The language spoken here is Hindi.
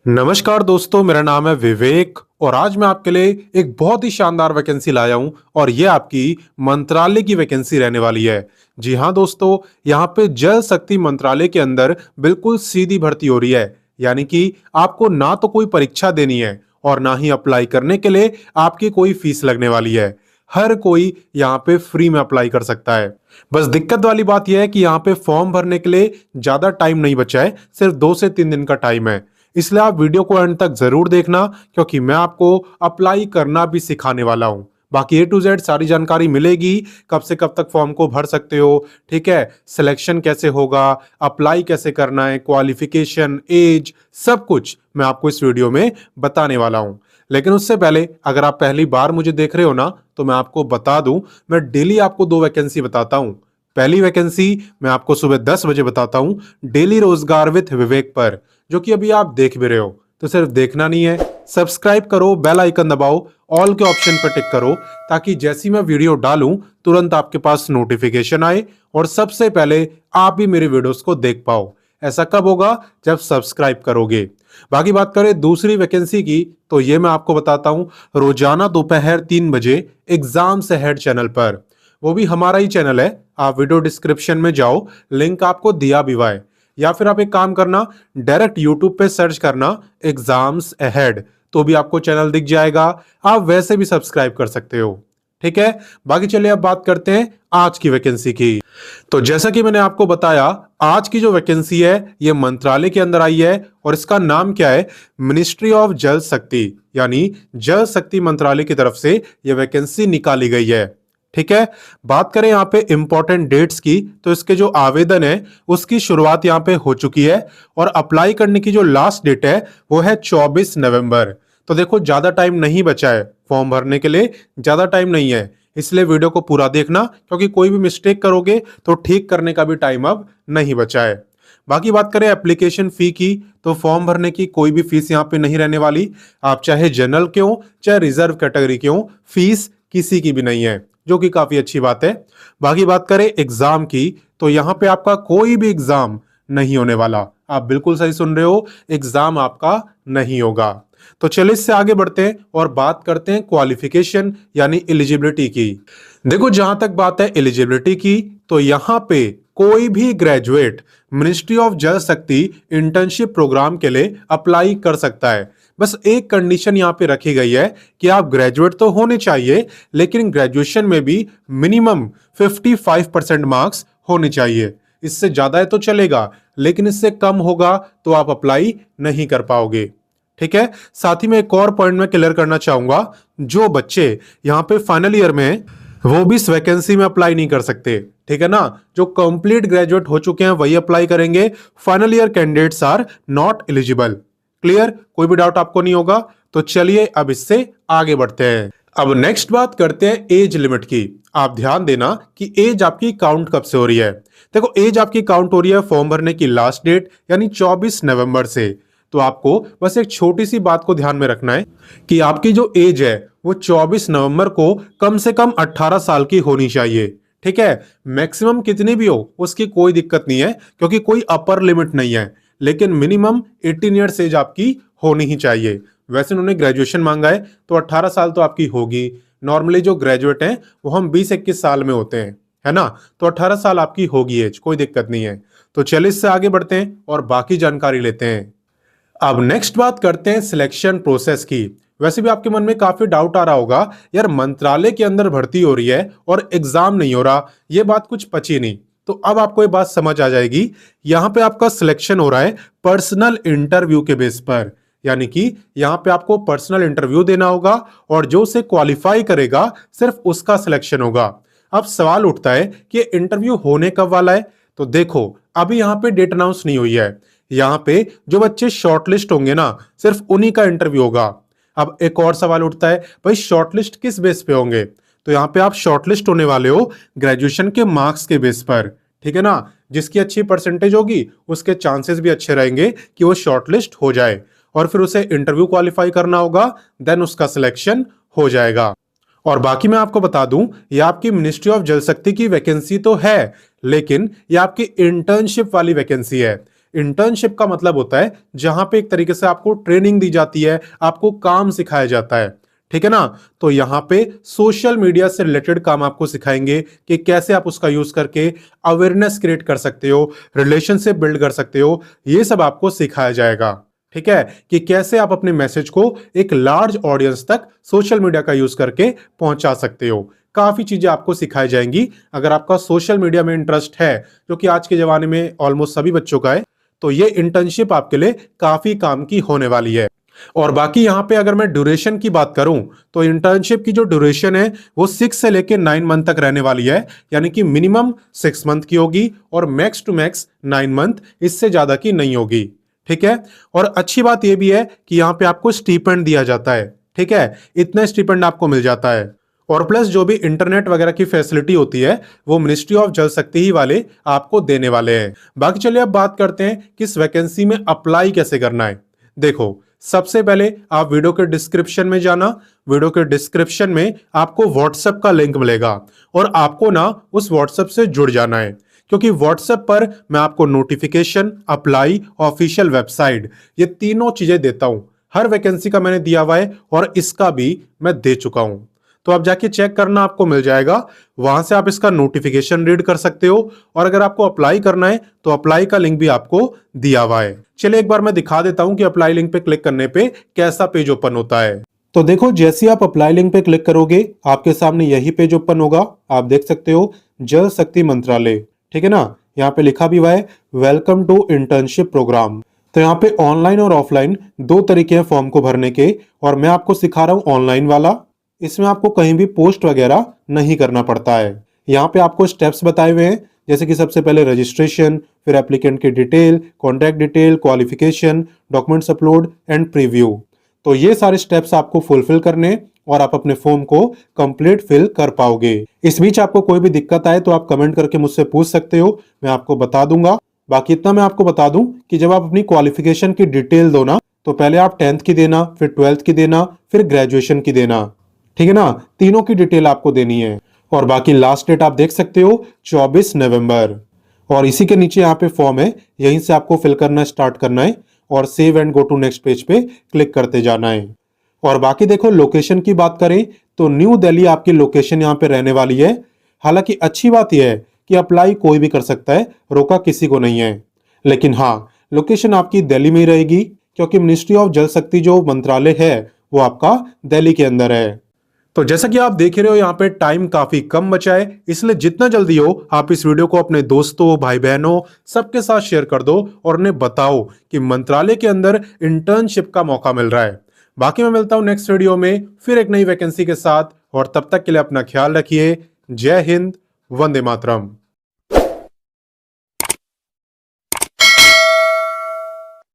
नमस्कार दोस्तों, मेरा नाम है विवेक और आज मैं आपके लिए एक बहुत ही शानदार वैकेंसी लाया हूं और ये आपकी मंत्रालय की वैकेंसी रहने वाली है। जी हां दोस्तों, यहाँ पे जल शक्ति मंत्रालय के अंदर बिल्कुल सीधी भर्ती हो रही है। यानी कि आपको ना तो कोई परीक्षा देनी है और ना ही अप्लाई करने के लिए आपकी कोई फीस लगने वाली है। हर कोई यहाँ पे फ्री में अप्लाई कर सकता है। बस दिक्कत वाली बात यह है कि यहाँ पे फॉर्म भरने के लिए ज्यादा टाइम नहीं बचा है, सिर्फ 2 से 3 दिन का टाइम है। इसलिए आप वीडियो को एंड तक जरूर देखना, क्योंकि मैं आपको अप्लाई करना भी सिखाने वाला हूं। बाकी A to Z सारी जानकारी मिलेगी, कब से कब तक फॉर्म को भर सकते हो, ठीक है, सिलेक्शन कैसे होगा, अप्लाई कैसे करना है, क्वालिफिकेशन, एज, सब कुछ मैं आपको इस वीडियो में बताने वाला हूं। लेकिन उससे पहले अगर आप पहली बार मुझे देख रहे हो ना, तो मैं आपको बता दूं, मैं डेली आपको 2 वैकेंसी बताता हूं। पहली वैकेंसी मैं आपको सुबह 10 बजे बताता हूं, डेली रोजगार विथ विवेक पर, जो कि अभी आप देख भी रहे हो। तो सिर्फ देखना नहीं है, सब्सक्राइब करो, बेल आइकन दबाओ, ऑल के ऑप्शन पर टिक करो, ताकि जैसी मैं वीडियो डालूं तुरंत आपके पास नोटिफिकेशन आए और सबसे पहले आप भी मेरे वीडियोस को देख पाओ। ऐसा कब होगा? जब सब्सक्राइब करोगे। बाकी बात करें दूसरी वैकेंसी की, तो ये मैं आपको बताता हूं, रोजाना दोपहर 3 बजे एग्जाम से हेड चैनल पर। वो भी हमारा ही चैनल है, आप वीडियो डिस्क्रिप्शन में जाओ, लिंक आपको दिया भी हुआ है। या फिर आप एक काम करना, डायरेक्ट यूट्यूब पे सर्च करना एग्जाम्स अहेड, तो भी आपको चैनल दिख जाएगा। आप वैसे भी सब्सक्राइब कर सकते हो, ठीक है। बाकी चलिए अब बात करते हैं आज की वैकेंसी की। तो जैसा कि मैंने आपको बताया, आज की जो वैकेंसी है ये मंत्रालय के अंदर आई है और इसका नाम क्या है? मिनिस्ट्री ऑफ जल शक्ति, यानी जल शक्ति मंत्रालय की तरफ से यह वैकेंसी निकाली गई है, ठीक है। बात करें यहाँ पे इंपॉर्टेंट डेट्स की, तो इसके जो आवेदन है उसकी शुरुआत यहाँ पे हो चुकी है और अप्लाई करने की जो लास्ट डेट है वो है 24 नवंबर। तो देखो, ज्यादा टाइम नहीं बचा है फॉर्म भरने के लिए, ज्यादा टाइम नहीं है। इसलिए वीडियो को पूरा देखना, क्योंकि कोई भी मिस्टेक करोगे तो ठीक करने का भी टाइम अब नहीं बचा है। बाकी बात करें एप्लीकेशन फी की, तो फॉर्म भरने की कोई भी फीस यहाँ पे नहीं रहने वाली। आप चाहे जनरल के हो चाहे रिजर्व कैटेगरी के हो, फीस किसी की भी नहीं है, जो कि काफी अच्छी बात है। बाकी बात करें एग्जाम की, तो यहां पे आपका कोई भी एग्जाम नहीं होने वाला। आप बिल्कुल सही सुन रहे हो, एग्जाम आपका नहीं होगा। तो चलिए इससे आगे बढ़ते हैं और बात करते हैं क्वालिफिकेशन यानी एलिजिबिलिटी की। देखो, जहां तक बात है एलिजिबिलिटी की, तो यहां पे कोई भी ग्रेजुएट मिनिस्ट्री ऑफ जल शक्ति इंटर्नशिप प्रोग्राम के लिए अप्लाई कर सकता है। बस एक कंडीशन यहाँ पे रखी गई है कि आप ग्रेजुएट तो होने चाहिए, लेकिन ग्रेजुएशन में भी मिनिमम 55% मार्क्स होने चाहिए। इससे ज्यादा है तो चलेगा, लेकिन इससे कम होगा तो आप अप्लाई नहीं कर पाओगे, ठीक है। साथ ही में एक और पॉइंट मैं क्लियर करना चाहूंगा, जो बच्चे यहाँ पे फाइनल ईयर में हैं, वो भी इस वैकेंसी में अप्लाई नहीं कर सकते, ठीक है ना। जो कंप्लीट ग्रेजुएट हो चुके हैं वही अप्लाई करेंगे। Final year candidates are not eligible. Clear? कोई भी डाउट आपको नहीं होगा। तो चलिए अब इससे आगे बढ़ते हैं। अब नेक्स्ट बात करते हैं एज लिमिट की। आप ध्यान देना कि एज आपकी काउंट कब से हो रही है। देखो, एज आपकी काउंट हो रही है फॉर्म भरने की लास्ट डेट यानी 24 नवंबर से। तो आपको बस एक छोटी सी बात को ध्यान में रखना है कि आपकी जो एज है वो 24 नवंबर को कम से कम 18 साल की होनी चाहिए, ठीक है। मैक्सिमम कितनी भी हो उसकी कोई दिक्कत नहीं है, क्योंकि कोई अपर लिमिट नहीं है, लेकिन मिनिमम 18 ईयर्स एज आपकी होनी ही चाहिए। वैसे उन्होंने ग्रेजुएशन मांगा है तो 18 साल तो आपकी होगी। नॉर्मली जो ग्रेजुएट हैं वो हम 20-21 साल में होते हैं, है ना। तो 18 साल आपकी होगी एज, कोई दिक्कत नहीं है। तो चलिए इससे आगे बढ़ते हैं और बाकी जानकारी लेते हैं। अब नेक्स्ट बात करते हैं सिलेक्शन प्रोसेस की। वैसे भी आपके मन में काफी डाउट आ रहा होगा, यार मंत्रालय के अंदर भर्ती हो रही है और एग्जाम नहीं हो रहा, ये बात कुछ पची नहीं। तो अब आपको ये बात समझ आ जाएगी। यहां पे आपका सिलेक्शन हो रहा है पर्सनल इंटरव्यू के बेस पर, यानी कि यहां पे आपको पर्सनल इंटरव्यू देना होगा और जो उसे क्वालिफाई करेगा सिर्फ उसका सिलेक्शन होगा। अब सवाल उठता है कि इंटरव्यू होने कब वाला है? तो देखो, अभी यहां पे डेट अनाउंस नहीं हुई है। यहां पे जो बच्चे शॉर्टलिस्ट होंगे ना, सिर्फ उन्हीं का इंटरव्यू होगा। अब एक और सवाल उठता है, भाई शॉर्टलिस्ट किस बेस पे होंगे? तो यहाँ पे आप शॉर्टलिस्ट होने वाले हो ग्रेजुएशन के मार्क्स के बेस पर, ठीक है ना। जिसकी अच्छी परसेंटेज होगी उसके चांसेस भी अच्छे रहेंगे कि वो शॉर्टलिस्ट हो जाए, और फिर उसे इंटरव्यू क्वालिफाई करना होगा, देन उसका सिलेक्शन हो जाएगा। और बाकी मैं आपको बता दूं, ये आपकी मिनिस्ट्री ऑफ जल शक्ति की वैकेंसी तो है, लेकिन ये आपकी इंटर्नशिप वाली वैकेंसी है। इंटर्नशिप का मतलब होता है जहां पे एक तरीके से आपको ट्रेनिंग दी जाती है, आपको काम सिखाया जाता है, ठीक है ना। तो यहाँ पे सोशल मीडिया से रिलेटेड काम आपको सिखाएंगे कि कैसे आप उसका यूज करके अवेयरनेस क्रिएट कर सकते हो, रिलेशनशिप बिल्ड कर सकते हो, ये सब आपको सिखाया जाएगा, ठीक है, कि कैसे आप अपने मैसेज को एक लार्ज ऑडियंस तक सोशल मीडिया का यूज करके पहुंचा सकते हो। काफी चीजें आपको सिखाई जाएंगी। अगर आपका सोशल मीडिया में इंटरेस्ट है, जो कि आज के जमाने में ऑलमोस्ट सभी बच्चों का है, तो ये इंटर्नशिप आपके लिए काफी काम की होने वाली है। और बाकी यहाँ पे अगर मैं ड्यूरेशन की बात करूं, तो इंटर्नशिप की जो ड्यूरेशन है वो 6 से लेकर 9 मंथ तक रहने वाली है, यानी कि मिनिमम 6 मंथ की होगी और मैक्स टू मैक्स 9 मंथ, इससे ज्यादा की नहीं होगी, ठीक है। और अच्छी बात यह भी है कि यहाँ पे आपको स्टीपेंड दिया जाता है, ठीक है, इतना स्टीपेंड आपको मिल जाता है। और प्लस जो भी इंटरनेट वगैरह की फैसिलिटी होती है वो मिनिस्ट्री ऑफ जल शक्ति ही वाले आपको देने वाले हैं। बाकी चलिए अब बात करते हैं कि इस वैकेंसी में अप्लाई कैसे करना है। देखो, सबसे पहले आप वीडियो के डिस्क्रिप्शन में जाना। वीडियो के डिस्क्रिप्शन में आपको व्हाट्सएप का लिंक मिलेगा और आपको ना उस व्हाट्सएप से जुड़ जाना है, क्योंकि व्हाट्सएप पर मैं आपको नोटिफिकेशन, अप्लाई, ऑफिशियल वेबसाइट, ये तीनों चीजें देता हूं। हर वैकेंसी का मैंने दिया हुआ है और इसका भी मैं दे चुका हूं। तो आप जाके चेक करना, आपको मिल जाएगा। वहां से आप इसका नोटिफिकेशन रीड कर सकते हो और अगर आपको अप्लाई करना है तो अप्लाई का लिंक भी आपको दिया हुआ है। चलिए एक बार मैं दिखा देता हूं कि अप्लाई लिंक पे क्लिक करने पे कैसा पेज ओपन होता है। तो देखो, जैसे ही आप अप्लाई लिंक पे क्लिक करोगे आपके सामने यही पेज ओपन होगा। आप देख सकते हो जल शक्ति मंत्रालय, ठीक है ना। यहाँ पे लिखा भी हुआ है वेलकम टू इंटर्नशिप प्रोग्राम। तो यहाँ पे ऑनलाइन और ऑफलाइन दो तरीके हैं फॉर्म को भरने के, और मैं आपको सिखा रहा हूँ ऑनलाइन वाला। इसमें आपको कहीं भी पोस्ट वगैरह नहीं करना पड़ता है। यहाँ पे आपको स्टेप्स बताए हुए हैं, जैसे कि सबसे पहले रजिस्ट्रेशन, फिर एप्लीकेंट की detail, contact detail, qualification, documents upload and preview. तो ये सारे स्टेप्स आपको फुलफिल करने और आप अपने फॉर्म को कंप्लीट फिल कर पाओगे। इस बीच आपको कोई भी दिक्कत आए तो आप कमेंट करके मुझसे पूछ सकते हो, मैं आपको बता दूंगा। बाकी इतना मैं आपको बता दूं कि जब आप अपनी क्वालिफिकेशन की डिटेल दो ना, तो पहले आप 10th की देना, फिर 12th की देना, फिर ग्रेजुएशन की देना, ठीक है ना। तीनों की डिटेल आपको देनी है। और बाकी लास्ट डेट आप देख सकते हो 24 नवंबर। और इसी के नीचे यहाँ पे फॉर्म है, यहीं से आपको फिल करना स्टार्ट करना है और save and go to next page पे क्लिक करते जाना है। और बाकी देखो, लोकेशन की बात करें तो न्यू दिल्ली आपकी लोकेशन यहाँ पे रहने वाली है। हालांकि अच्छी बात यह है कि अप्लाई कोई भी कर सकता है, रोका किसी को नहीं है। लेकिन हाँ, लोकेशन आपकी दिल्ली में ही रहेगी, क्योंकि मिनिस्ट्री ऑफ जल शक्ति जो मंत्रालय है वो आपका दिल्ली के अंदर है। तो जैसा कि आप देख रहे हो यहाँ पे टाइम काफी कम बचा है, इसलिए जितना जल्दी हो आप इस वीडियो को अपने दोस्तों, भाई बहनों सबके साथ शेयर कर दो और उन्हें बताओ कि मंत्रालय के अंदर इंटर्नशिप का मौका मिल रहा है। बाकी मैं मिलता हूं नेक्स्ट वीडियो में फिर एक नई वैकेंसी के साथ, और तब तक के लिए अपना ख्याल रखिए। जय हिंद, वंदे मातरम।